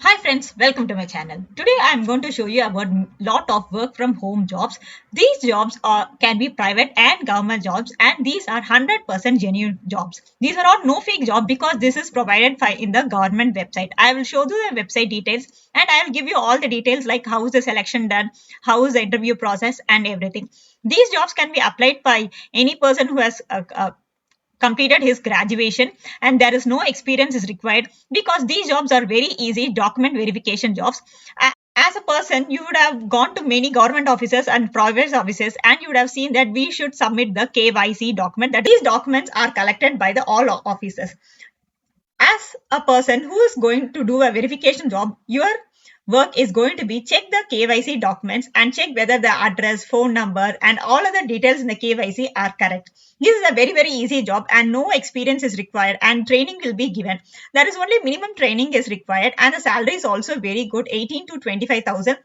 Hi friends, welcome to my channel. Today I am going to show you about lot of work from home jobs. These jobs can be private and government jobs, and these are 100% genuine jobs. These are all no fake job because this is provided in the government website. I will show you the website details and I will give you all the details like how is the selection done, how is the interview process and everything. These jobs can be applied by any person who has completed his graduation and there is no experience is required because these jobs are very easy document verification jobs. As a person, you would have gone to many government offices and private offices and you would have seen that we should submit the KYC document, that these documents are collected by the all offices. As a person who is going to do a verification job, your work is going to be check the KYC documents and check whether the address, phone number and all other details in the KYC are correct. This is a very easy job and no experience is required and training will be given. There is only minimum training is required and the salary is also very good, 18 to 25,000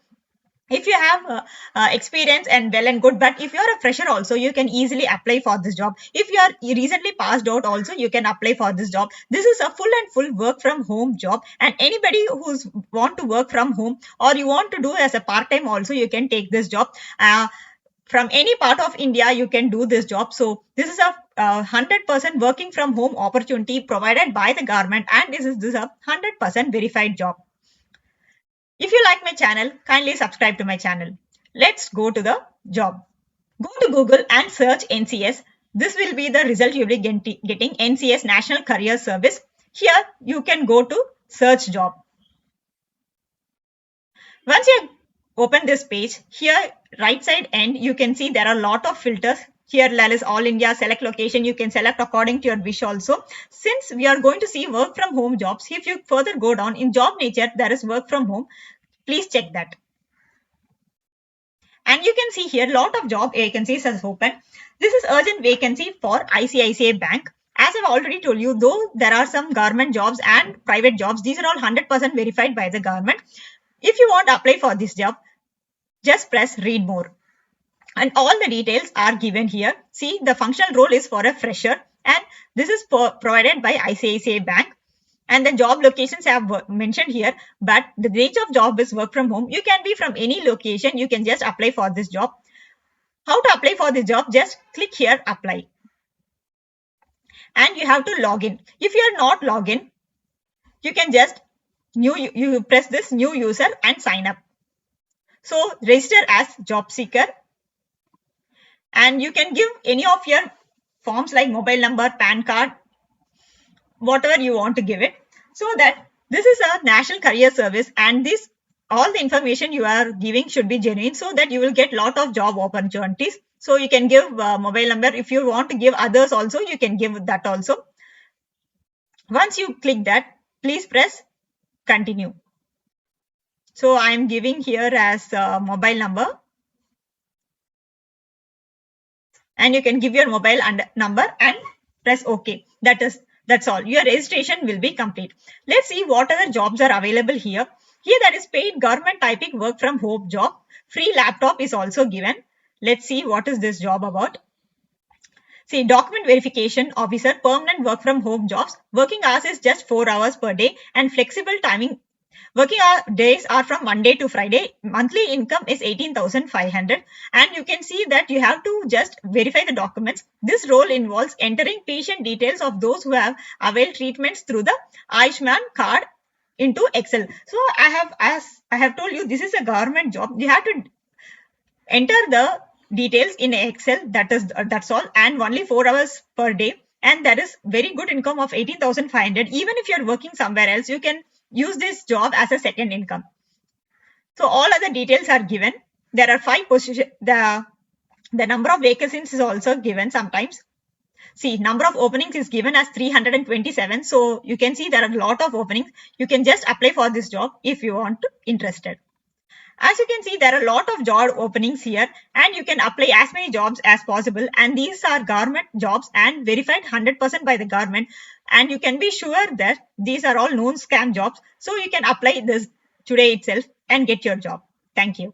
if you have experience and well and good. But if you're a fresher also, you can easily apply for this job. If you are recently passed out also, you can apply for this job. This is a full work from home job, and anybody who's want to work from home or you want to do as a part time also, you can take this job. From any part of India you can do this job. So this is a 100% working from home opportunity provided by the government, and this is a 100% verified job. If you like my channel, kindly subscribe to my channel. Let's go to the job. Go to Google and search NCS. This will be the result you'll be getting, NCS National Career Service. Here you can go to search job. Once you open this page, here right side end you can see there are a lot of filters. Here there is all India, select location, you can select according to your wish also. Since we are going to see work from home jobs, if you further go down in job nature, there is work from home. Please check that. And you can see here lot of job vacancies has open. This is urgent vacancy for ICICI Bank. As I've already told you, though there are some government jobs and private jobs, these are all 100% verified by the government. If you want to apply for this job, just press read more. And all the details are given here. See, the functional role is for a fresher and this is provided by ICICI Bank. And the job locations I have mentioned here, but the nature of job is work from home. You can be from any location. You can just apply for this job. How to apply for this job? Just click here, apply. And you have to log in. If you are not logged in, you can just you press this new user and sign up. So register as job seeker. And you can give any of your forms like mobile number, PAN card, whatever you want to give it. So that this is a national career service and this all the information you are giving should be genuine so that you will get lot of job opportunities. So you can give mobile number. If you want to give others also, you can give that also. Once you click that, please press continue. So I am giving here as mobile number. And you can give your mobile number and press OK. That's all. Your registration will be complete. Let's see what other jobs are available here. Here there is paid government typing work from home job. Free laptop is also given. Let's see what is this job about. See, document verification officer, permanent work from home jobs. Working hours is just 4 hours per day and flexible timing. Working days are from Monday to Friday. Monthly income is 18,500. And you can see that you have to just verify the documents. This role involves entering patient details of those who have availed treatments through the Ayushman card into Excel. So as I have told you, this is a government job. You have to enter the details in Excel. That's all. And only 4 hours per day. And that is very good income of 18,500. Even if you're working somewhere else, you can use this job as a second income. So all other details are given. There are 5 positions. The number of vacancies is also given sometimes. See, number of openings is given as 327. So you can see there are a lot of openings. You can just apply for this job if you want to interested. As you can see, there are a lot of job openings here and you can apply as many jobs as possible. And these are government jobs and verified 100% by the government. And you can be sure that these are all known scam jobs. So you can apply this today itself and get your job. Thank you.